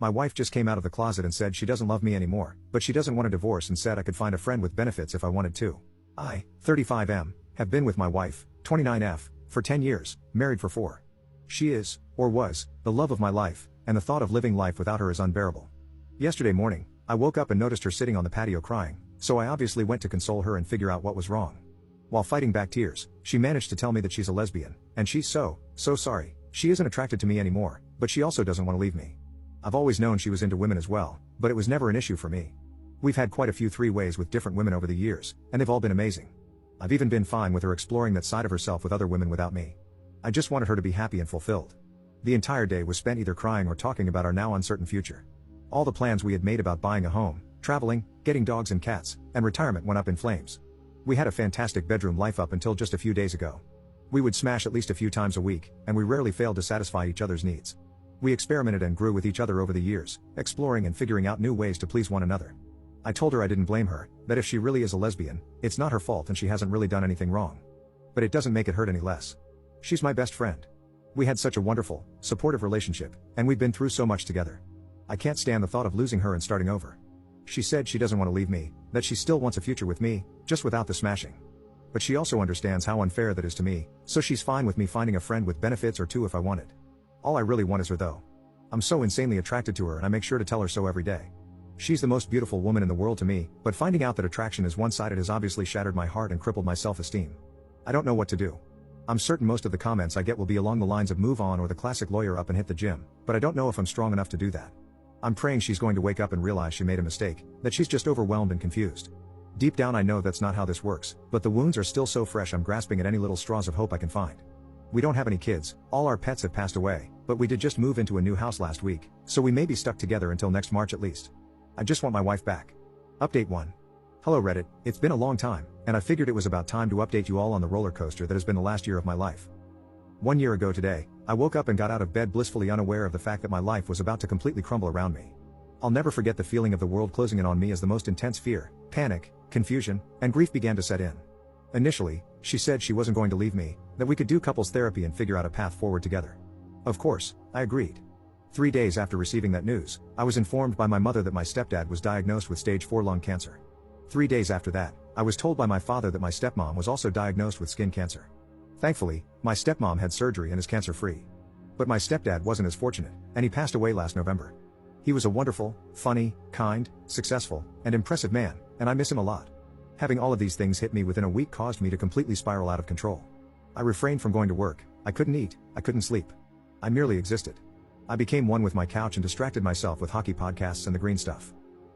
My wife just came out of the closet and said she doesn't love me anymore, but she doesn't want a divorce and said I could find a friend with benefits if I wanted to. I, 35M, have been with my wife, 29F, for 10 years, married for 4. She is, or was, the love of my life, and the thought of living life without her is unbearable. Yesterday morning, I woke up and noticed her sitting on the patio crying, so I obviously went to console her and figure out what was wrong. While fighting back tears, she managed to tell me that she's a lesbian, and she's so sorry. She isn't attracted to me anymore, but she also doesn't want to leave me. I've always known she was into women as well, but it was never an issue for me. We've had quite a few three-ways with different women over the years, and they've all been amazing. I've even been fine with her exploring that side of herself with other women without me. I just wanted her to be happy and fulfilled. The entire day was spent either crying or talking about our now uncertain future. All the plans we had made about buying a home, traveling, getting dogs and cats, and retirement went up in flames. We had a fantastic bedroom life up until just a few days ago. We would smash at least a few times a week, and we rarely failed to satisfy each other's needs. We experimented and grew with each other over the years, exploring and figuring out new ways to please one another. I told her I didn't blame her, that if she really is a lesbian, it's not her fault and she hasn't really done anything wrong. But it doesn't make it hurt any less. She's my best friend. We had such a wonderful, supportive relationship, and we've been through so much together. I can't stand the thought of losing her and starting over. She said she doesn't want to leave me, that she still wants a future with me, just without the smashing. But she also understands how unfair that is to me, so she's fine with me finding a friend with benefits or two if I want it. All I really want is her though. I'm so insanely attracted to her and I make sure to tell her so every day. She's the most beautiful woman in the world to me, but finding out that attraction is one-sided has obviously shattered my heart and crippled my self-esteem. I don't know what to do. I'm certain most of the comments I get will be along the lines of move on or the classic lawyer up and hit the gym, but I don't know if I'm strong enough to do that. I'm praying she's going to wake up and realize she made a mistake, that she's just overwhelmed and confused. Deep down I know that's not how this works, but the wounds are still so fresh I'm grasping at any little straws of hope I can find. We don't have any kids, all our pets have passed away, but we did just move into a new house last week, so we may be stuck together until next March at least. I just want my wife back. Update 1. Hello Reddit, it's been a long time, and I figured it was about time to update you all on the roller coaster that has been the last year of my life. 1 year ago today, I woke up and got out of bed blissfully unaware of the fact that my life was about to completely crumble around me. I'll never forget the feeling of the world closing in on me as the most intense fear, panic, confusion, and grief began to set in. Initially, she said she wasn't going to leave me, that we could do couples therapy and figure out a path forward together. Of course, I agreed. 3 days after receiving that news, I was informed by my mother that my stepdad was diagnosed with stage 4 lung cancer. 3 days after that, I was told by my father that my stepmom was also diagnosed with skin cancer. Thankfully, my stepmom had surgery and is cancer-free. But my stepdad wasn't as fortunate, and he passed away last November. He was a wonderful, funny, kind, successful, and impressive man, and I miss him a lot. Having all of these things hit me within a week caused me to completely spiral out of control. I refrained from going to work, I couldn't eat, I couldn't sleep. I merely existed. I became one with my couch and distracted myself with hockey podcasts and the green stuff.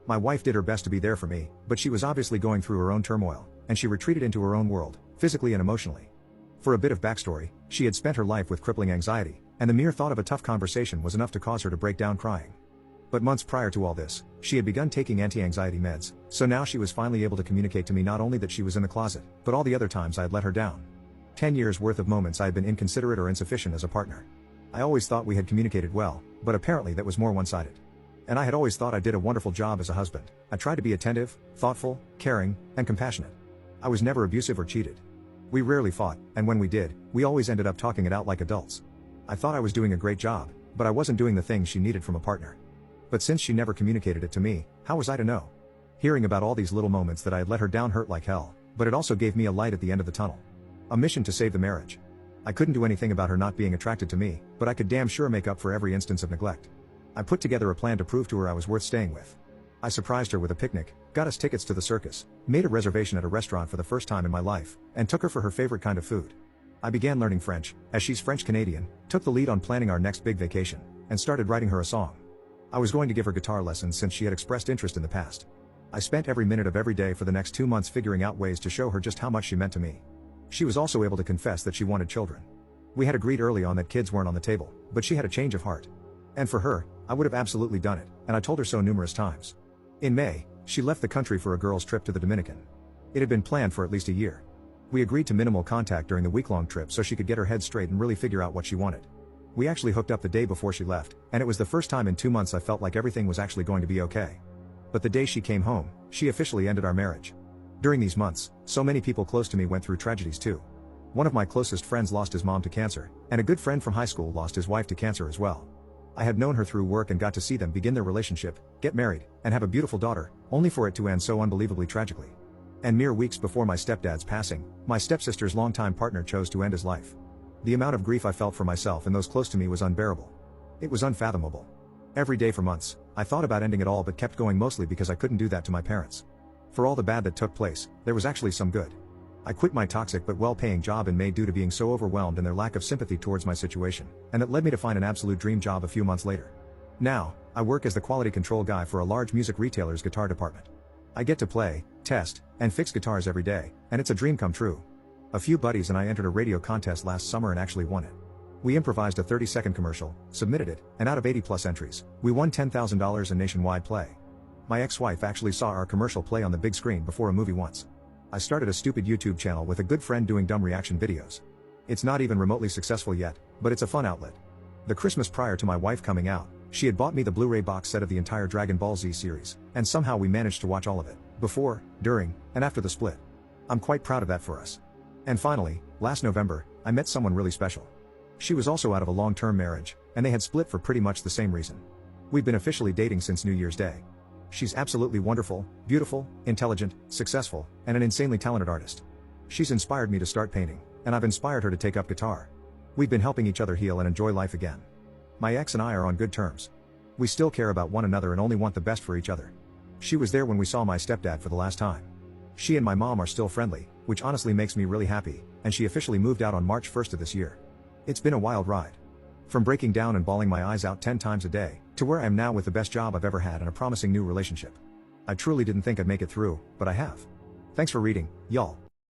My wife did her best to be there for me, but she was obviously going through her own turmoil, and she retreated into her own world, physically and emotionally. For a bit of backstory, she had spent her life with crippling anxiety, and the mere thought of a tough conversation was enough to cause her to break down crying. But months prior to all this, she had begun taking anti-anxiety meds, so now she was finally able to communicate to me not only that she was in the closet, but all the other times I had let her down. 10 years worth of moments I had been inconsiderate or insufficient as a partner. I always thought we had communicated well, but apparently that was more one-sided. And I had always thought I did a wonderful job as a husband. I tried to be attentive, thoughtful, caring, and compassionate. I was never abusive or cheated. We rarely fought, and when we did, we always ended up talking it out like adults. I thought I was doing a great job, but I wasn't doing the things she needed from a partner. But since she never communicated it to me, how was I to know? Hearing about all these little moments that I had let her down hurt like hell, but it also gave me a light at the end of the tunnel. A mission to save the marriage. I couldn't do anything about her not being attracted to me, but I could damn sure make up for every instance of neglect. I put together a plan to prove to her I was worth staying with. I surprised her with a picnic, got us tickets to the circus, made a reservation at a restaurant for the first time in my life, and took her for her favorite kind of food. I began learning French, as she's French-Canadian, took the lead on planning our next big vacation, and started writing her a song. I was going to give her guitar lessons since she had expressed interest in the past. I spent every minute of every day for the next 2 months figuring out ways to show her just how much she meant to me. She was also able to confess that she wanted children. We had agreed early on that kids weren't on the table, but she had a change of heart. And for her, I would have absolutely done it, and I told her so numerous times. In May, she left the country for a girls' trip to the Dominican. It had been planned for at least a year. We agreed to minimal contact during the week-long trip so she could get her head straight and really figure out what she wanted. We actually hooked up the day before she left, and it was the first time in 2 months I felt like everything was actually going to be okay. But the day she came home, she officially ended our marriage. During these months, so many people close to me went through tragedies too. One of my closest friends lost his mom to cancer, and a good friend from high school lost his wife to cancer as well. I had known her through work and got to see them begin their relationship, get married, and have a beautiful daughter, only for it to end so unbelievably tragically. And mere weeks before my stepdad's passing, my stepsister's longtime partner chose to end his life. The amount of grief I felt for myself and those close to me was unbearable. It was unfathomable. Every day for months, I thought about ending it all but kept going, mostly because I couldn't do that to my parents. For all the bad that took place, there was actually some good. I quit my toxic but well-paying job in May due to being so overwhelmed and their lack of sympathy towards my situation, and it led me to find an absolute dream job a few months later. Now, I work as the quality control guy for a large music retailer's guitar department. I get to play, test, and fix guitars every day, and it's a dream come true. A few buddies and I entered a radio contest last summer and actually won it. We improvised a 30-second commercial, submitted it, and out of 80+ entries, we won $10,000 in nationwide play. My ex-wife actually saw our commercial play on the big screen before a movie once. I started a stupid YouTube channel with a good friend doing dumb reaction videos. It's not even remotely successful yet, but it's a fun outlet. The Christmas prior to my wife coming out, she had bought me the Blu-ray box set of the entire Dragon Ball Z series, and somehow we managed to watch all of it, before, during, and after the split. I'm quite proud of that for us. And finally, last November, I met someone really special. She was also out of a long-term marriage, and they had split for pretty much the same reason. We've been officially dating since New Year's Day. She's absolutely wonderful, beautiful, intelligent, successful, and an insanely talented artist. She's inspired me to start painting, and I've inspired her to take up guitar. We've been helping each other heal and enjoy life again. My ex and I are on good terms. We still care about one another and only want the best for each other. She was there when we saw my stepdad for the last time. She and my mom are still friendly, which honestly makes me really happy, and she officially moved out on March 1st of this year. It's been a wild ride. From breaking down and bawling my eyes out 10 times a day, to where I am now with the best job I've ever had and a promising new relationship. I truly didn't think I'd make it through, but I have. Thanks for reading, y'all.